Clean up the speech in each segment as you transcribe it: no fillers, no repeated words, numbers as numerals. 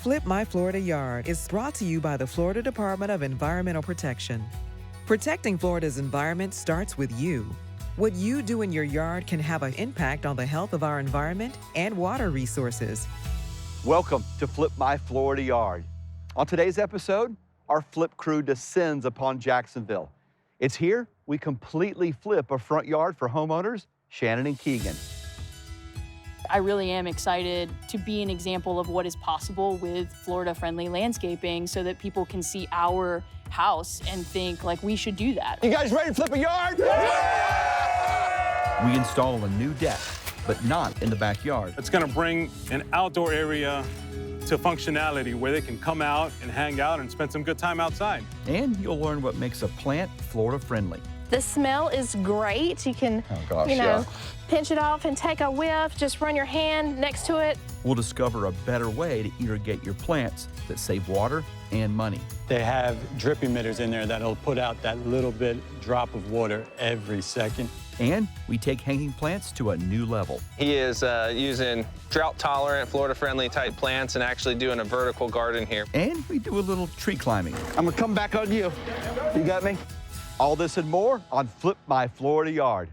Flip My Florida Yard is brought to you by the Florida Department of Environmental Protection. Protecting Florida's environment starts with you. What you do in your yard can have an impact on the health of our environment and water resources. Welcome to Flip My Florida Yard. On today's episode, our flip crew descends upon Jacksonville. It's here we completely flip a front yard for homeowners Shannon and Keegan. I really am excited to be an example of what is possible with Florida-friendly landscaping so that people can see our house and think, like, we should do that. You guys ready to flip a yard? We install a new deck, but not in the backyard. It's going to bring an outdoor area to functionality where they can come out and hang out and spend some good time outside. And you'll learn what makes a plant Florida-friendly. The smell is great. You can, pinch it off and take a whiff. Just run your hand next to it. We'll discover a better way to irrigate your plants that save water and money. They have drip emitters in there that'll put out that little bit drop of water every second. And we take hanging plants to a new level. He is using drought-tolerant, Florida-friendly type plants and actually doing a vertical garden here. And we do a little tree climbing. I'm gonna come back on you. You got me? All this and more on Flip My Florida Yard.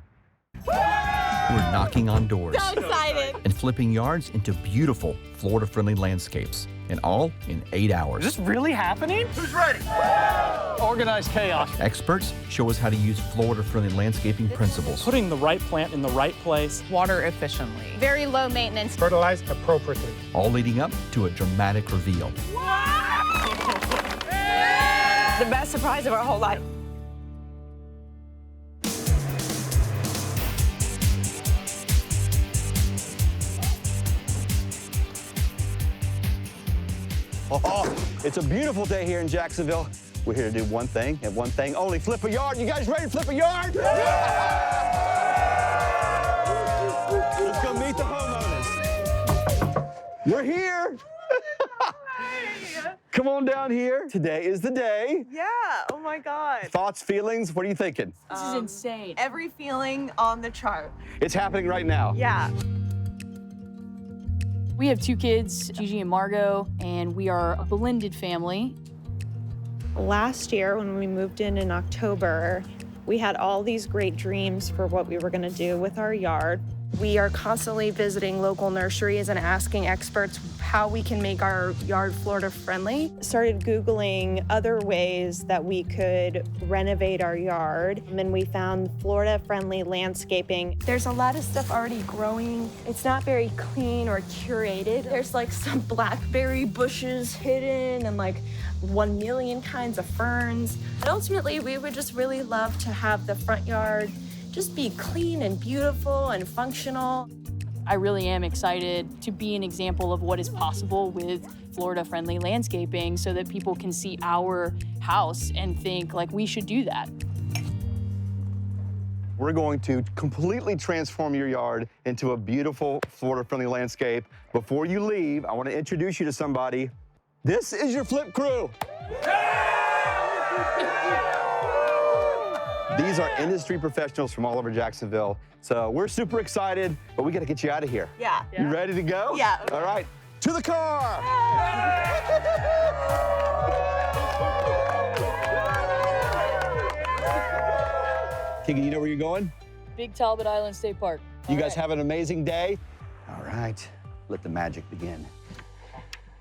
We're knocking on doors. So excited. And flipping yards into beautiful Florida-friendly landscapes. And all in 8 hours. Is this really happening? Who's ready? Organized chaos. Experts show us how to use Florida-friendly landscaping principles. Putting the right plant in the right place. Water efficiently. Very low maintenance. Fertilize appropriately. All leading up to a dramatic reveal. The best surprise of our whole life. Oh, it's a beautiful day here in Jacksonville. We're here to do one thing and one thing only, flip a yard. You guys ready to flip a yard? Let's go meet the homeowners. We're here. Come on down here. Today is the day. Yeah, oh my God. Thoughts, feelings, what are you thinking? This is insane. Every feeling on the chart. It's happening right now. Yeah. We have 2 kids, Gigi and Margot, and we are a blended family. Last year, when we moved in October, we had all these great dreams for what we were gonna do with our yard. We are constantly visiting local nurseries and asking experts how we can make our yard Florida friendly. Started Googling other ways that we could renovate our yard, and we found Florida friendly landscaping. There's a lot of stuff already growing. It's not very clean or curated. There's like some blackberry bushes hidden and like 1 million kinds of ferns. And ultimately, we would just really love to have the front yard just be clean and beautiful and functional. I really am excited to be an example of what is possible with Florida-friendly landscaping so that people can see our house and think, like, we should do that. We're going to completely transform your yard into a beautiful Florida-friendly landscape. Before you leave, I want to introduce you to somebody. This is your flip crew. These are industry professionals from all over Jacksonville. So we're super excited, but we got to get you out of here. Yeah. You ready to go? Yeah. All right, to the car. Keegan, you know where you're going? Big Talbot Island State Park. You guys have an amazing day. All right, let the magic begin.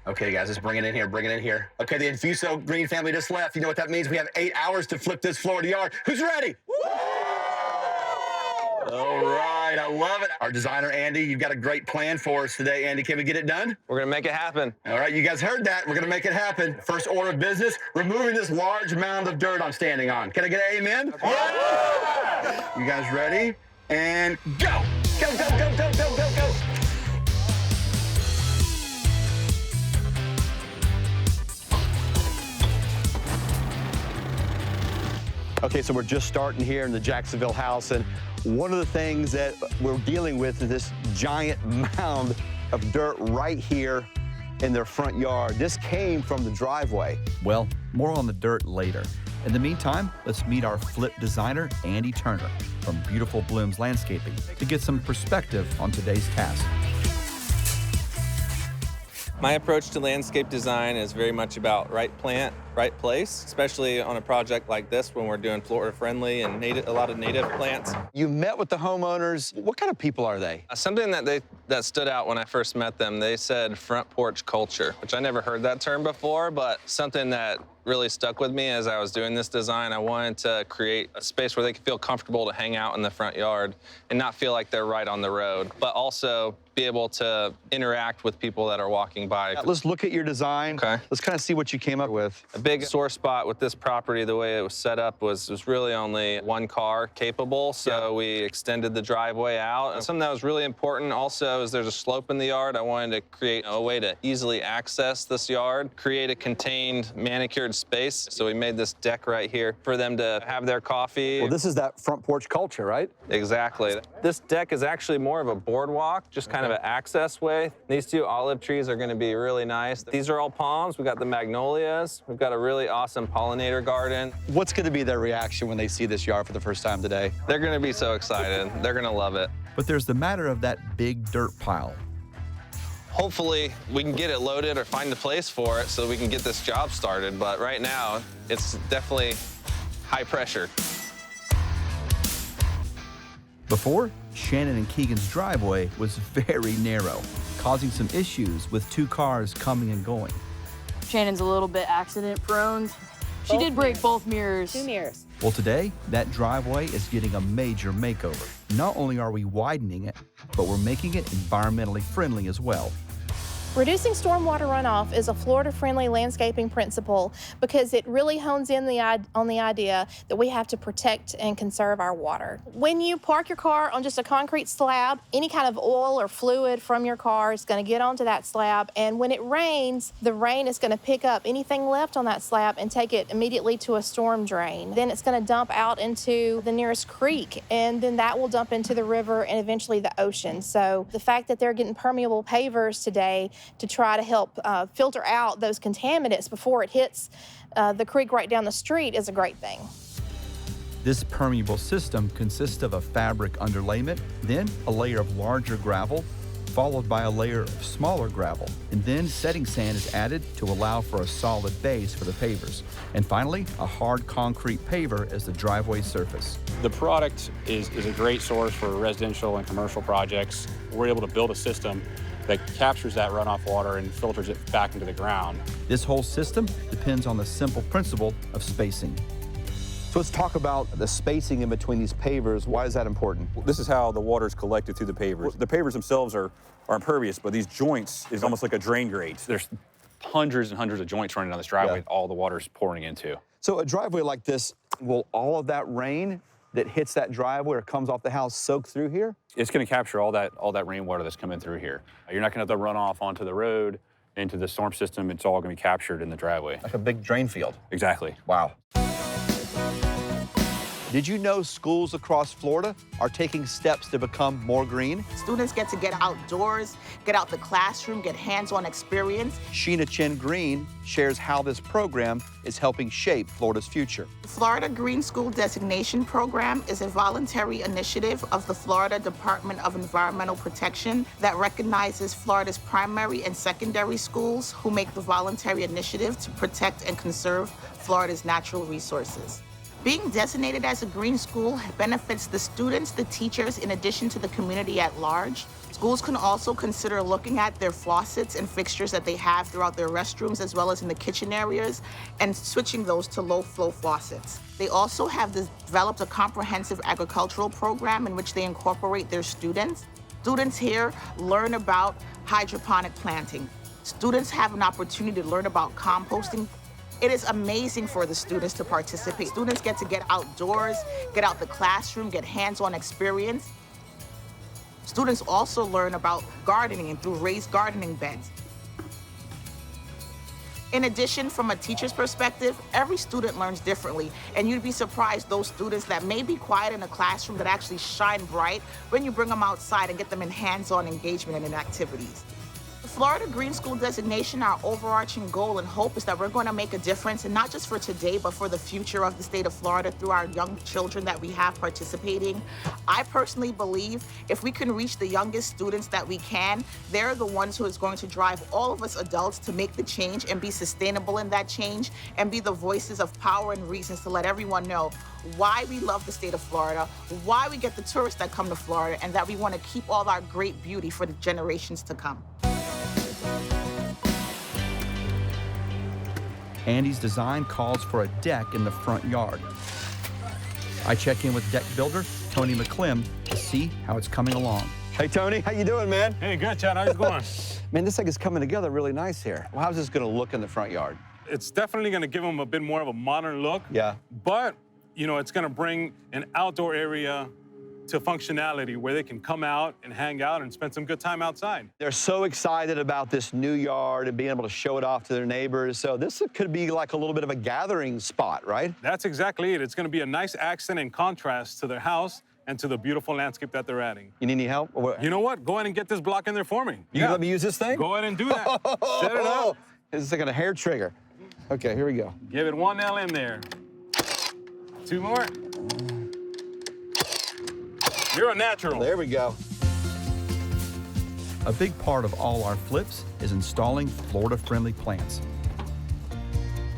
Okay, guys, let's bring it in here, bring it in here. Okay, the Infuso Green family just left. You know what that means? We have 8 hours to flip this Florida yard. Who's ready? All right, I love it. Our designer, Andy, you've got a great plan for us today, Andy. Can we get it done? We're going to make it happen. All right, you guys heard that. We're going to make it happen. First order of business, removing this large mound of dirt I'm standing on. Can I get an amen? Yeah! You guys ready? And go! Go, go, go, go, go, go, go! Okay, so we're just starting here in the Jacksonville house, and one of the things that we're dealing with is this giant mound of dirt right here in their front yard. This came from the driveway. Well, more on the dirt later. In the meantime, let's meet our flip designer, Andy Turner, from Beautiful Blooms Landscaping, to get some perspective on today's task. My approach to landscape design is very much about right plant, right place, especially on a project like this when we're doing Florida-friendly and a lot of native plants. You met with the homeowners. What kind of people are they? Something that stood out when I first met them, they said front porch culture, which I never heard that term before, but something that really stuck with me as I was doing this design. I wanted to create a space where they could feel comfortable to hang out in the front yard and not feel like they're right on the road, but also be able to interact with people that are walking by. Let's look at your design. Okay. Let's kind of see what you came up with. A big sore spot with this property, the way it was set up, was really only one car capable, so we extended the driveway out. And something that was really important also is there's a slope in the yard. I wanted to create a way to easily access this yard, create a contained, manicured space. So we made this deck right here for them to have their coffee. Well, this is that front porch culture, right? Exactly. This deck is actually more of a boardwalk, just kind of an access way. These two olive trees are going to be really nice. These are all palms. We've got the magnolias. We've got a really awesome pollinator garden. What's going to be their reaction when they see this yard for the first time today? They're going to be so excited. They're going to love it. But there's the matter of that big dirt pile. Hopefully, we can get it loaded or find a place for it so we can get this job started. But right now, it's definitely high pressure. Before, Shannon and Keegan's driveway was very narrow, causing some issues with two cars coming and going. Shannon's a little bit accident prone. She did break both mirrors. 2 mirrors. Well, today, that driveway is getting a major makeover. Not only are we widening it, but we're making it environmentally friendly as well. Reducing stormwater runoff is a Florida-friendly landscaping principle because it really hones in on the idea that we have to protect and conserve our water. When you park your car on just a concrete slab, any kind of oil or fluid from your car is going to get onto that slab, and when it rains, the rain is going to pick up anything left on that slab and take it immediately to a storm drain. Then it's going to dump out into the nearest creek, and then that will dump into the river and eventually the ocean. So the fact that they're getting permeable pavers today to try to help filter out those contaminants before it hits the creek right down the street is a great thing. This permeable system consists of a fabric underlayment, then a layer of larger gravel, followed by a layer of smaller gravel, and then setting sand is added to allow for a solid base for the pavers. And finally, a hard concrete paver as the driveway surface. The product is a great source for residential and commercial projects. We're able to build a system that captures that runoff water and filters it back into the ground. This whole system depends on the simple principle of spacing. So let's talk about the spacing in between these pavers. Why is that important? This is how the water is collected through the pavers. The pavers themselves are impervious, but these joints is almost like a drain grate. There's hundreds and hundreds of joints running down this driveway that all the water's pouring into. So a driveway like this, will all of that rain that hits that driveway or comes off the house soak through here? It's going to capture all that rainwater that's coming through here. You're not going to have to run off onto the road, into the storm system. It's all going to be captured in the driveway. Like a big drain field. Exactly. Wow. Did you know schools across Florida are taking steps to become more green? Students get to get outdoors, get out the classroom, get hands-on experience. Sheena Chen Green shares how this program is helping shape Florida's future. The Florida Green School Designation Program is a voluntary initiative of the Florida Department of Environmental Protection that recognizes Florida's primary and secondary schools who make the voluntary initiative to protect and conserve Florida's natural resources. Being designated as a green school benefits the students, the teachers, in addition to the community at large. Schools can also consider looking at their faucets and fixtures that they have throughout their restrooms as well as in the kitchen areas and switching those to low-flow faucets. They also have developed a comprehensive agricultural program in which they incorporate their students. Students here learn about hydroponic planting. Students have an opportunity to learn about composting. It is amazing for the students to participate. Students get to get outdoors, get out the classroom, get hands-on experience. Students also learn about gardening through raised gardening beds. In addition, from a teacher's perspective, every student learns differently, and you'd be surprised those students that may be quiet in a classroom that actually shine bright when you bring them outside and get them in hands-on engagement and in activities. Florida Green School designation, our overarching goal and hope is that we're going to make a difference, and not just for today, but for the future of the state of Florida through our young children that we have participating. I personally believe if we can reach the youngest students that we can, they're the ones who is going to drive all of us adults to make the change and be sustainable in that change and be the voices of power and reasons to let everyone know why we love the state of Florida, why we get the tourists that come to Florida, and that we want to keep all our great beauty for the generations to come. Andy's design calls for a deck in the front yard. I check in with deck builder Tony McClem to see how it's coming along. Hey, Tony, how you doing, man? Hey, good, Chad. How's it going? Man, this thing is coming together really nice here. Well, how's this going to look in the front yard? It's definitely going to give them a bit more of a modern look. Yeah. But, you know, it's going to bring an outdoor area to functionality where they can come out and hang out and spend some good time outside. They're so excited about this new yard and being able to show it off to their neighbors. So this could be like a little bit of a gathering spot, right? That's exactly it. It's going to be a nice accent and contrast to their house and to the beautiful landscape that they're adding. You need any help? You know what? Go ahead and get this block in there for me. You can let me use this thing? Go ahead and do that. Set it up. This is like a hair trigger. Okay, here we go. Give it one nail in there. Two more. You're a natural. There we go. A big part of all our flips is installing Florida-friendly plants.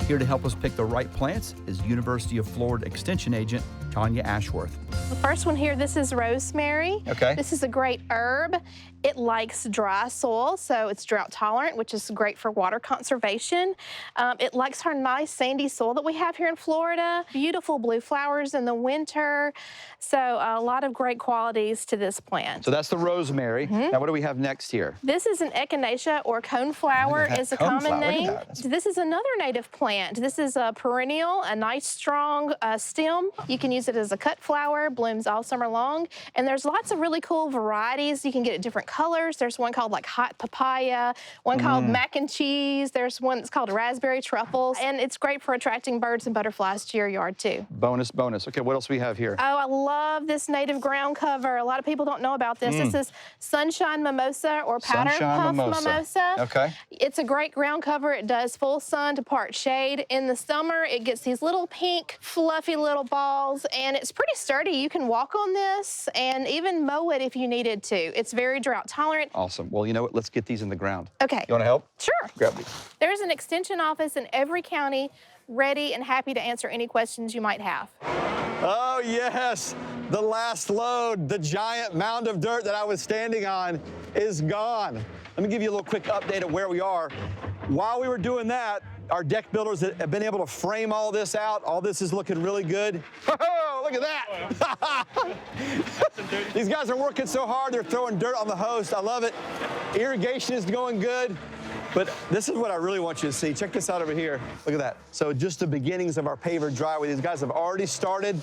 Here to help us pick the right plants is University of Florida Extension Agent Tanya Ashworth. The first one here, this is rosemary. Okay. This is a great herb. It likes dry soil, so it's drought tolerant, which is great for water conservation. It likes our nice sandy soil that we have here in Florida. Beautiful blue flowers in the winter. So a lot of great qualities to this plant. So that's the rosemary. Now what do we have next here? This is an echinacea or coneflower is a common name. This is another native plant. This is a perennial, a nice strong stem. You can use it as a cut flower, blooms all summer long. And there's lots of really cool varieties. You can get it different colors. There's one called like hot papaya, one called mac and cheese. There's one that's called raspberry truffles. And it's great for attracting birds and butterflies to your yard too. Bonus, bonus. Okay, what else do we have here? Oh, I love this native ground cover. A lot of people don't know about this. This is sunshine mimosa or powder puff mimosa. Okay. It's a great ground cover. It does full sun to part shade. In the summer, it gets these little pink, fluffy little balls, and it's pretty sturdy. You can walk on this and even mow it if you needed to. It's very drought tolerant. Awesome. Well, you know what? Let's get these in the ground. Okay. You want to help? Sure. Grab these. There's an extension office in every county ready and happy to answer any questions you might have. Oh, yes. The last load, the giant mound of dirt that I was standing on is gone. Let me give you a little quick update of where we are. While we were doing that, our deck builders have been able to frame all this out. All this is looking really good. Oh, look at that. These guys are working so hard, they're throwing dirt on the host. I love it. Irrigation is going good. But this is what I really want you to see. Check this out over here. Look at that. So just the beginnings of our paver driveway. These guys have already started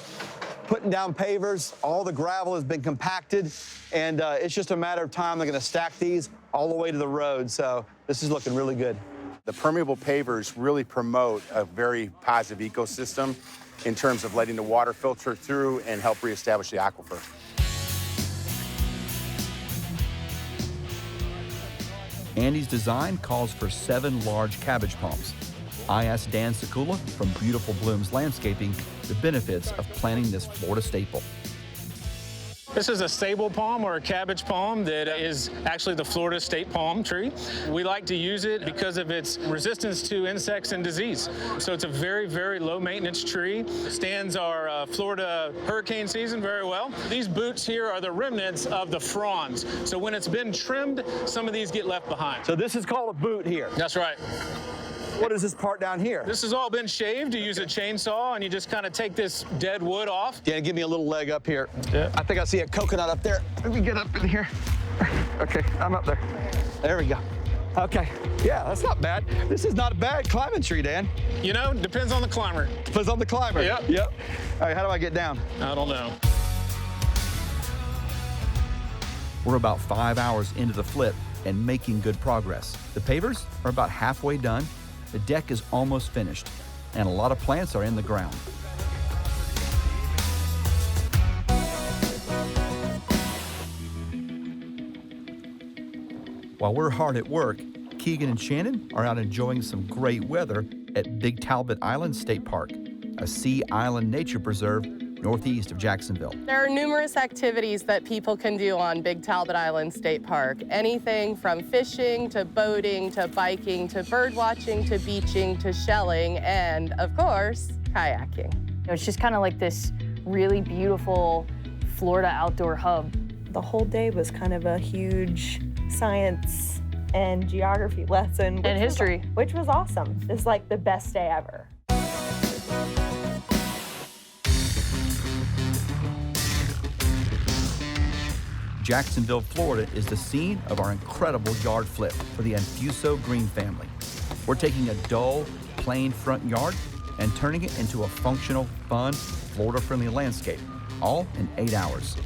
putting down pavers. All the gravel has been compacted, and it's just a matter of time. They're going to stack these all the way to the road. So this is looking really good. The permeable pavers really promote a very positive ecosystem in terms of letting the water filter through and help reestablish the aquifer. Andy's design calls for 7 large cabbage palms. I asked Dan Sekula from Beautiful Blooms Landscaping the benefits of planting this Florida staple. This is a sable palm or a cabbage palm that is actually the Florida state palm tree. We like to use it because of its resistance to insects and disease. So it's a very, very low maintenance tree. Stands our Florida hurricane season very well. These boots here are the remnants of the fronds. So when it's been trimmed, some of these get left behind. So this is called a boot here. That's right. What is this part down here? This has all been shaved. You use a chainsaw and you just kind of take this dead wood off. Dan, give me a little leg up here. Yeah. I think I see a coconut up there. Let me get up in here. Okay, I'm up there. There we go. Okay, yeah, that's not bad. This is not a bad climbing tree, Dan. You know, depends on the climber. Depends on the climber. Yep. Yep. All right, how do I get down? I don't know. We're about 5 hours into the flip and making good progress. The pavers are about halfway done. The deck is almost finished, and a lot of plants are in the ground. While we're hard at work, Keegan and Shannon are out enjoying some great weather at Big Talbot Island State Park, a sea island nature preserve northeast of Jacksonville. There are numerous activities that people can do on Big Talbot Island State Park. Anything from fishing to boating to biking to bird watching to beaching to shelling and, of course, kayaking. It's just kind of like this really beautiful Florida outdoor hub. The whole day was kind of a huge science and geography lesson. And history. Which was awesome. It was like the best day ever. Jacksonville, Florida is the scene of our incredible yard flip for the Infuso Green family. We're taking a dull, plain front yard and turning it into a functional, fun, Florida-friendly landscape, all in 8 hours.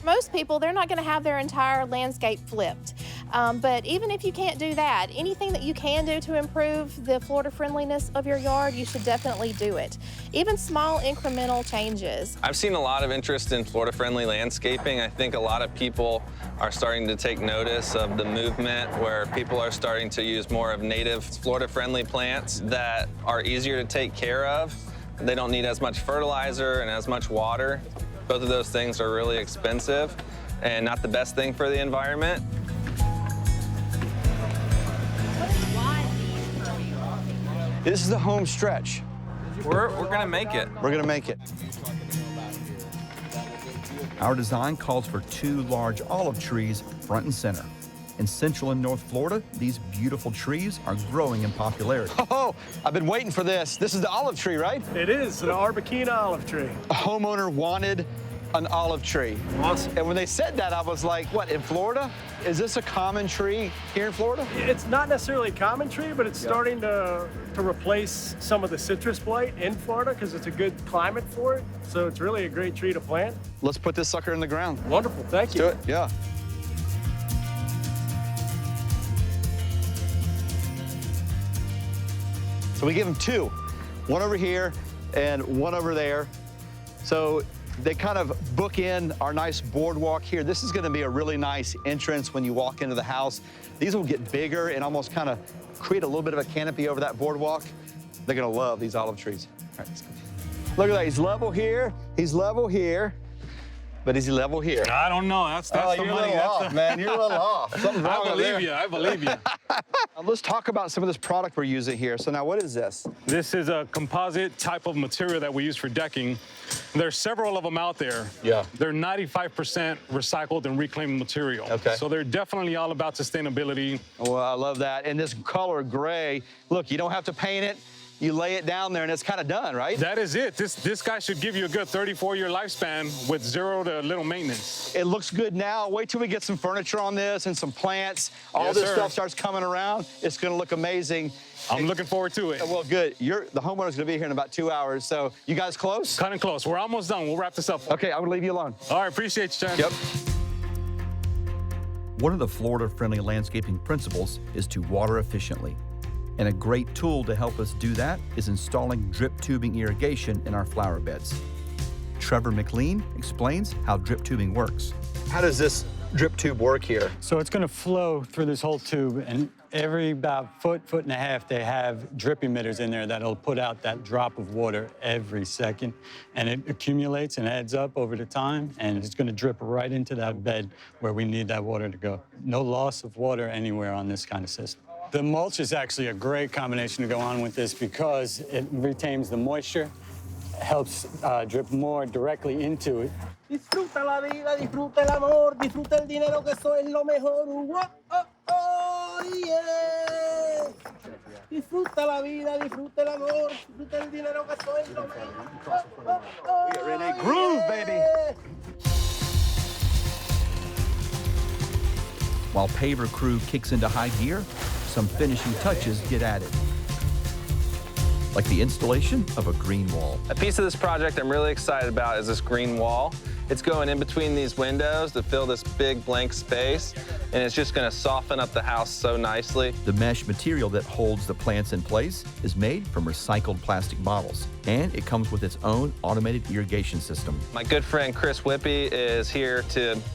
Most people, they're not going to have their entire landscape flipped. But even if you can't do that, anything that you can do to improve the Florida friendliness of your yard, you should definitely do it. Even small incremental changes. I've seen a lot of interest in Florida-friendly landscaping. I think a lot of people are starting to take notice of the movement where people are starting to use more of native Florida-friendly plants that are easier to take care of. They don't need as much fertilizer and as much water. Both of those things are really expensive and not the best thing for the environment. This is the home stretch. We're gonna make it. We're gonna make it. Our design calls for 2 large olive trees front and center. In Central and North Florida, these beautiful trees are growing in popularity. Oh, I've been waiting for this. This is the olive tree, right? It is, an Arbequina olive tree. A homeowner wanted an olive tree. Awesome. And when they said that, I was like, what, in Florida? Is this a common tree here in Florida? It's not necessarily a common tree, but it's starting to replace some of the citrus blight in Florida because it's a good climate for it. So it's really a great tree to plant. Let's put this sucker in the ground. Wonderful, thank you. Do it, yeah. So we give them 2, one over here and one over there. So they kind of book in our nice boardwalk here. This is gonna be a really nice entrance when you walk into the house. These will get bigger and almost kind of create a little bit of a canopy over that boardwalk. They're gonna love these olive trees. All right, let's go. Look at that, he's level here, but is he level here? I don't know. That's the you're money. A little off, man. You're a little off. Something's wrong I believe you. I believe you. Let's talk about some of this product we're using here. So now, what is this? This is a composite type of material that we use for decking. There's several of them out there. Yeah. They're 95% recycled and reclaimed material. Okay. So they're definitely all about sustainability. Well, I love that. And this color gray, look, you don't have to paint it. You lay it down there and it's kind of done, right? That is it. This guy should give you a good 34-year lifespan with 0 to little maintenance. It looks good now. Wait till we get some furniture on this and some plants. All Yes, this sir. stuff starts coming around. It's going to look amazing. I'm looking forward to it. Well, good. The homeowner's going to be here in about 2 hours. So you guys close? Cutting close. We're almost done. We'll wrap this up. Okay, I'm going to leave you alone. All right, appreciate you, Chen. Yep. One of the Florida-friendly landscaping principles is to water efficiently. And a great tool to help us do that is installing drip tubing irrigation in our flower beds. Trevor McLean explains how drip tubing works. How does this drip tube work here? So it's going to flow through this whole tube, and every about foot and a half, they have drip emitters in there that'll put out that drop of water every second, and it accumulates and adds up over the time, and it's going to drip right into that bed where we need that water to go. No loss of water anywhere on this kind of system. The mulch is actually a great combination to go on with this because it retains the moisture, helps drip more directly into it. Disfruta la vida, disfruta el amor, disfruta el dinero que eso es lo mejor. Oh, oh, oh, yeah. Disfruta la vida, disfruta el amor, disfruta el dinero que eso es lo mejor. Oh, oh, oh, We are in a groove, baby. While paver crew kicks into high gear, some finishing touches get added, like the installation of a green wall. A piece of this project I'm really excited about is this green wall. It's going in between these windows to fill this big blank space, and it's just going to soften up the house so nicely. The mesh material that holds the plants in place is made from recycled plastic bottles, and it comes with its own automated irrigation system. My good friend Chris Whippy is here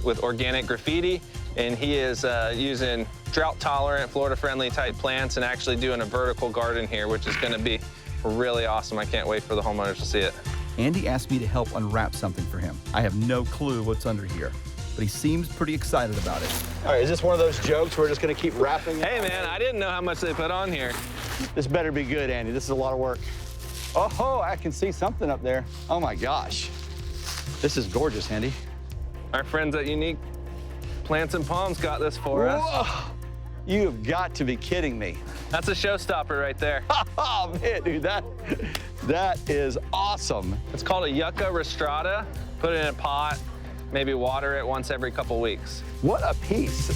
with organic graffiti and he is using drought-tolerant, Florida-friendly type plants and actually doing a vertical garden here, which is going to be really awesome. I can't wait for the homeowners to see it. Andy asked me to help unwrap something for him. I have no clue what's under here, but he seems pretty excited about it. All right, is this one of those jokes we're just going to keep wrapping? Hey, man, I didn't know how much they put on here. This better be good, Andy. This is a lot of work. Oh, I can see something up there. Oh, my gosh. This is gorgeous, Andy. Our friends at Unique Plants and Palms got this for us. You have got to be kidding me. That's a showstopper right there. Oh, man, dude, that is awesome. It's called a Yucca rostrata. Put it in a pot, maybe water it once every couple weeks. What a piece.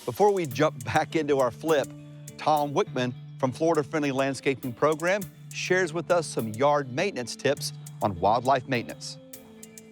Before we jump back into our flip, Tom Wickman from Florida Friendly Landscaping Program shares with us some yard maintenance tips on wildlife maintenance.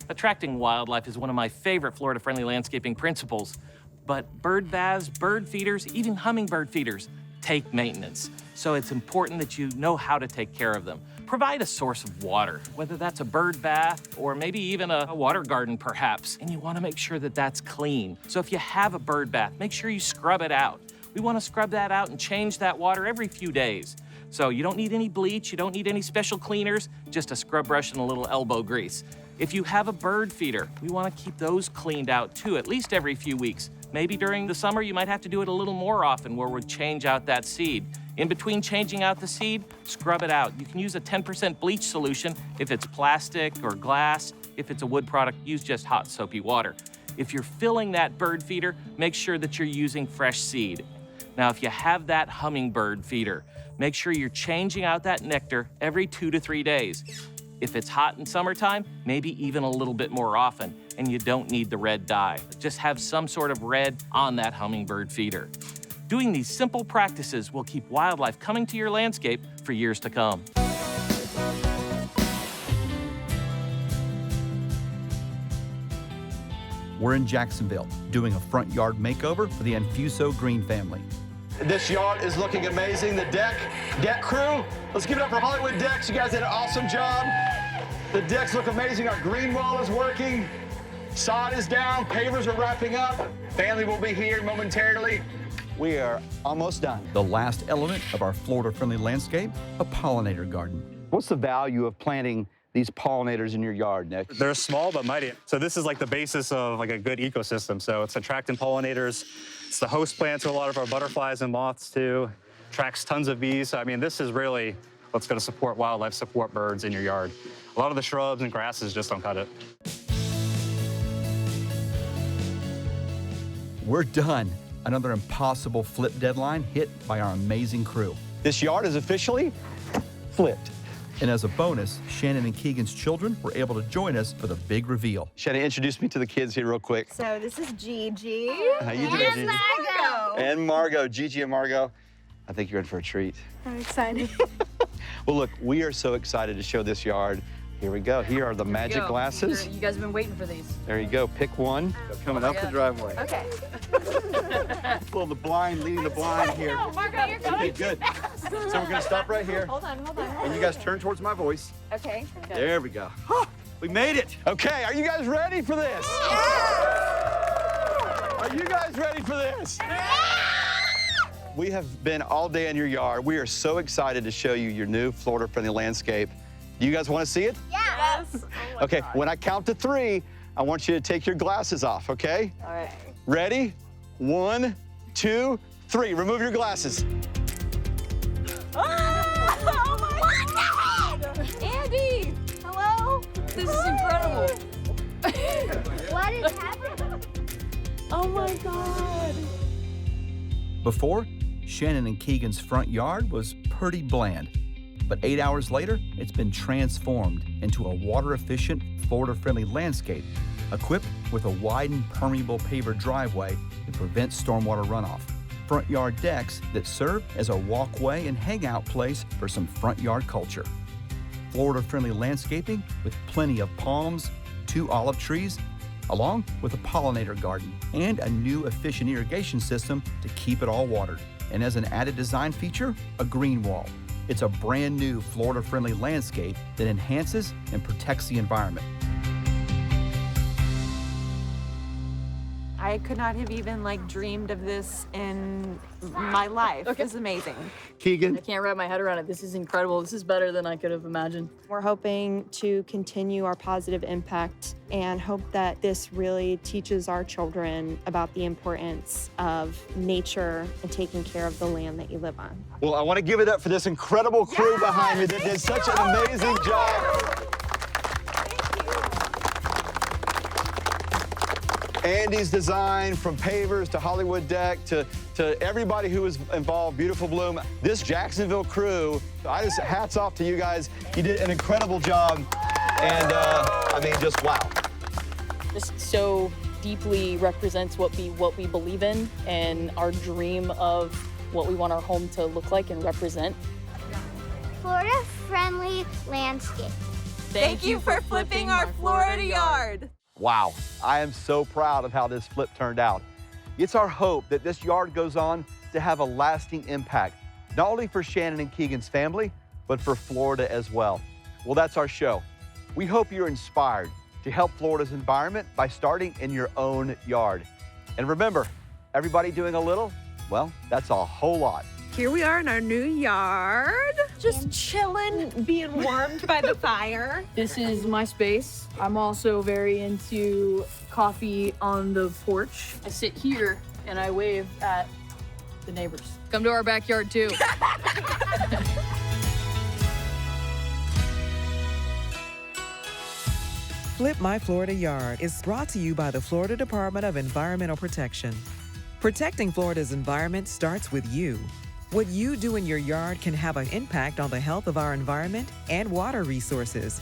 Attracting wildlife is one of my favorite Florida-friendly landscaping principles, but bird baths, bird feeders, even hummingbird feeders take maintenance. So it's important that you know how to take care of them. Provide a source of water, whether that's a bird bath or maybe even a water garden perhaps, and you want to make sure that that's clean. So if you have a bird bath, make sure you scrub it out. We want to scrub that out and change that water every few days. So you don't need any bleach, you don't need any special cleaners, just a scrub brush and a little elbow grease. If you have a bird feeder, we want to keep those cleaned out too, at least every few weeks. Maybe during the summer, you might have to do it a little more often where we change out that seed. In between changing out the seed, scrub it out. You can use a 10% bleach solution if it's plastic or glass. If it's a wood product, use just hot soapy water. If you're filling that bird feeder, make sure that you're using fresh seed. Now, if you have that hummingbird feeder, make sure you're changing out that nectar every 2 to 3 days. If it's hot in summertime, maybe even a little bit more often, and you don't need the red dye. Just have some sort of red on that hummingbird feeder. Doing these simple practices will keep wildlife coming to your landscape for years to come. We're in Jacksonville doing a front yard makeover for the Infuso Green family. This yard is looking amazing. The deck crew, let's give it up for Hollywood Decks. You guys did an awesome job. The decks look amazing. Our green wall is working. Sod is down. Pavers are wrapping up. Family will be here momentarily. We are almost done. The last element of our Florida-friendly landscape, a pollinator garden. What's the value of planting these pollinators in your yard, Nick? They're small but mighty. So this is like the basis of like a good ecosystem. So it's attracting pollinators. It's the host plant to a lot of our butterflies and moths too. Attracts tons of bees. So, I mean, this is really what's going to support wildlife, support birds in your yard. A lot of the shrubs and grasses just don't cut it. We're done. Another impossible flip deadline hit by our amazing crew. This yard is officially flipped. And as a bonus, Shannon and Keegan's children were able to join us for the big reveal. Shannon, introduce me to the kids here real quick. So this is Gigi. How you doing, Gigi? Margot. And Margot, Gigi and Margot. I think you're in for a treat. I'm excited. Well, look, we are so excited to show this yard. Here we go. Here are the magic glasses. You guys have been waiting for these. There you go. Pick one. Coming up the driveway. Okay. Pull the blind, leading the blind here. No, Margot, you're going. Okay, good. So we're gonna stop right here. Hold on. And you guys turn towards my voice. Okay. There we go. We made it. Okay, are you guys ready for this? Are you guys ready for this? We have been all day in your yard. We are so excited to show you your new Florida-friendly landscape. Do you guys want to see it? Yes. Okay, when I count to 3, I want you to take your glasses off, okay? All right. Ready? 1, 2, 3. Remove your glasses. Oh my God! Andy! Hello? This is incredible. What is happening? Oh my God. Before, Shannon and Keegan's front yard was pretty bland. But 8 hours later, it's been transformed into a water-efficient, Florida-friendly landscape equipped with a widened, permeable paver driveway to prevent stormwater runoff, front yard decks that serve as a walkway and hangout place for some front yard culture. Florida-friendly landscaping with plenty of palms, 2 olive trees, along with a pollinator garden and a new efficient irrigation system to keep it all watered. And as an added design feature, a green wall. It's a brand new Florida-friendly landscape that enhances and protects the environment. I could not have even dreamed of this in my life. Okay. This is amazing. Keegan? I can't wrap my head around it. This is incredible. This is better than I could have imagined. We're hoping to continue our positive impact and hope that this really teaches our children about the importance of nature and taking care of the land that you live on. Well, I want to give it up for this incredible crew behind me that did such an amazing job. Andy's design, from pavers to Hollywood deck to everybody who was involved, Beautiful Bloom. This Jacksonville crew, hats off to you guys. You did an incredible job. And I mean, just wow. This so deeply represents what we believe in and our dream of what we want our home to look like and represent. Florida-friendly landscape. Thank you for flipping our Florida yard. Wow, I am so proud of how this flip turned out. It's our hope that this yard goes on to have a lasting impact, not only for Shannon and Keegan's family, but for Florida as well. Well, that's our show. We hope you're inspired to help Florida's environment by starting in your own yard. And remember, everybody doing a little, well, that's a whole lot. Here we are in our new yard, just chilling, being warmed by the fire. This is my space. I'm also very into coffee on the porch. I sit here and I wave at the neighbors. Come to our backyard too. Flip My Florida Yard is brought to you by the Florida Department of Environmental Protection. Protecting Florida's environment starts with you. What you do in your yard can have an impact on the health of our environment and water resources.